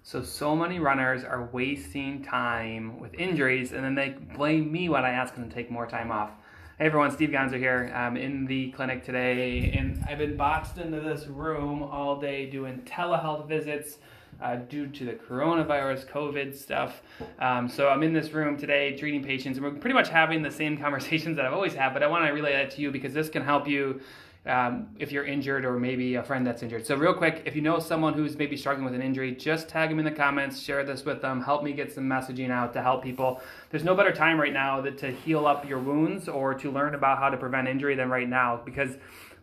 So many runners are wasting time with injuries, and then they blame me when I ask them to take more time off. Hey everyone, Steve Gonzo here. I'm in the clinic today, and I've been boxed into this room all day doing telehealth visits due to the coronavirus, COVID stuff. So I'm in this room today treating patients, and we're pretty much having the same conversations that I've always had, but I want to relay that to you because this can help you if you're injured or maybe a friend that's injured. So real quick, if you know someone who's maybe struggling with an injury, just tag them in the comments, share this with them, help me get some messaging out to help people. There's no better time right now to heal up your wounds or to learn about how to prevent injury than right now, because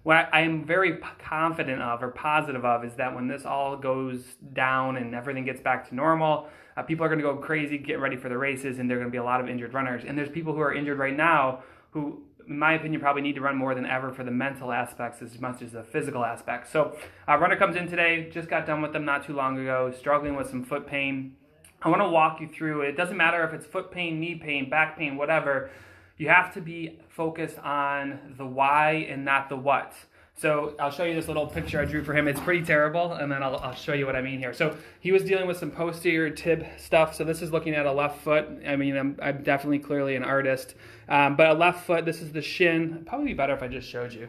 what I am very confident of or positive of is that when this all goes down and everything gets back to normal, people are going to go crazy, get ready for the races, and there are going to be a lot of injured runners. And there's people who are injured right now who, in my opinion, probably need to run more than ever for the mental aspects as much as the physical aspects. So a runner comes in today, just got done with them not too long ago, struggling with some foot pain. I want to walk you through it. It doesn't matter if it's foot pain, knee pain, back pain, whatever. You have to be focused on the why and not the what. So I'll show you this little picture I drew for him. It's pretty terrible, and then I'll show you what I mean here. So he was dealing with some posterior tib stuff. So this is looking at a left foot. I mean, I'm definitely clearly an artist. But a left foot, this is the shin. It'd probably be better if I just showed you.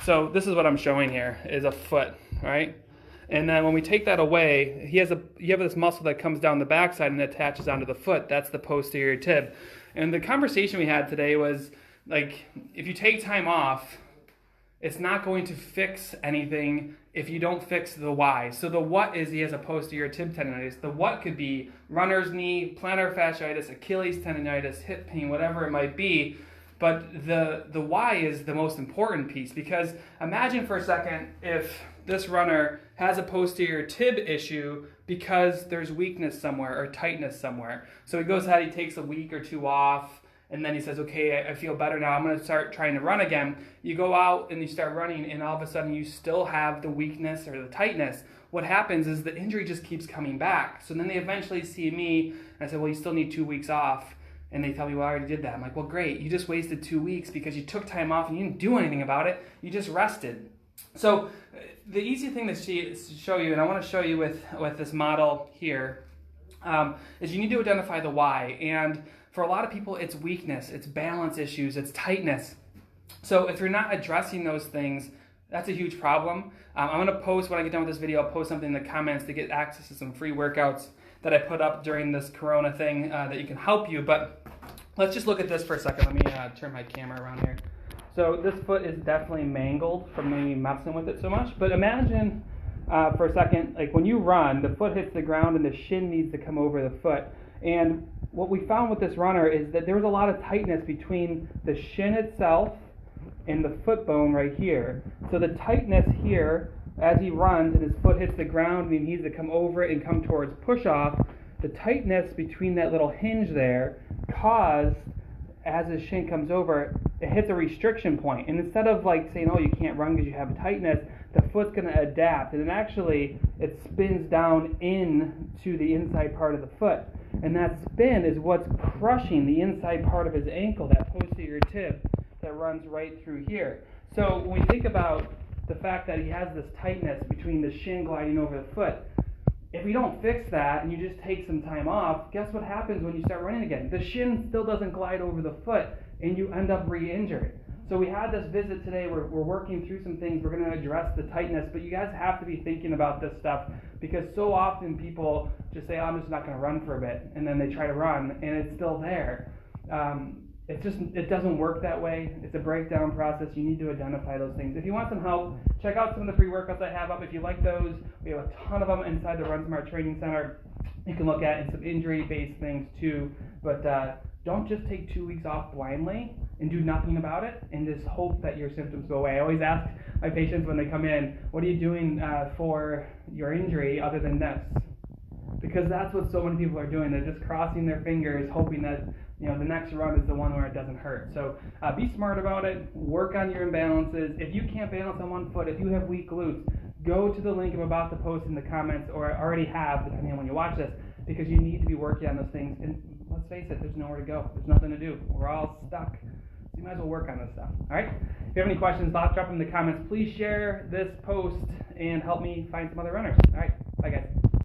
So this is what I'm showing here, is a foot, right? And then when we take that away, you have this muscle that comes down the backside and attaches onto the foot. That's the posterior tib. And the conversation we had today was, like, if you take time off, it's not going to fix anything if you don't fix the why. So the what is he has a posterior tib tendonitis. The what could be runner's knee, plantar fasciitis, Achilles tendonitis, hip pain, whatever it might be. But the why is the most important piece, because imagine for a second if this runner has a posterior tib issue because there's weakness somewhere or tightness somewhere. So he goes ahead, he takes a week or two off, and then he says, okay, I feel better now, I'm going to start trying to run again. You go out and you start running, and all of a sudden you still have the weakness or the tightness. What happens is the injury just keeps coming back. So then they eventually see me, and I said, well, you still need 2 weeks off. And they tell me, well, I already did that. I'm like, well, great. You just wasted 2 weeks because you took time off and you didn't do anything about it. You just rested. So the easy thing to show you, and I want to show you with this model here, is you need to identify the why. And for a lot of people, it's weakness, it's balance issues, it's tightness. So if you're not addressing those things, that's a huge problem. I'm going to post, when I get done with this video, I'll post something in the comments to get access to some free workouts that I put up during this corona thing that you can help you. But let's just look at this for a second. Let me turn my camera around here. So this foot is definitely mangled from me messing with it so much. But imagine for a second, like when you run, the foot hits the ground and the shin needs to come over the foot. And what we found with this runner is that there was a lot of tightness between the shin itself and the foot bone right here. So the tightness here, as he runs and his foot hits the ground and he needs to come over it and come towards push-off, the tightness between that little hinge there caused, as his shin comes over, it hits a restriction point. And instead of like saying, oh, you can't run because you have a tightness, the foot's going to adapt. And then actually, it spins down into the inside part of the foot. And that spin is what's crushing the inside part of his ankle, that posterior tib that runs right through here. So when we think about the fact that he has this tightness between the shin gliding over the foot, if we don't fix that and you just take some time off, guess what happens when you start running again? The shin still doesn't glide over the foot and you end up re-injured. So we had this visit today, we're working through some things, we're going to address the tightness, but you guys have to be thinking about this stuff, because so often people just say, oh, I'm just not going to run for a bit, and then they try to run and it's still there. It doesn't work that way. It's a breakdown process. You need to identify those things. If you want some help, check out some of the free workouts I have up. If you like those, we have a ton of them inside the Run Smart Training Center. You can look at and some injury-based things too. But don't just take 2 weeks off blindly and do nothing about it and just hope that your symptoms go away. I always ask my patients when they come in, what are you doing for your injury other than this? Because that's what so many people are doing. They're just crossing their fingers, hoping that the next run is the one where it doesn't hurt. So be smart about it. Work on your imbalances. If you can't balance on one foot, if you have weak glutes, go to the link I'm about to post in the comments, or I already have, depending on when you watch this, because you need to be working on those things. And let's face it, there's nowhere to go. There's nothing to do. We're all stuck. So you might as well work on this stuff. All right? If you have any questions, drop them in the comments. Please share this post and help me find some other runners. All right. Bye, guys.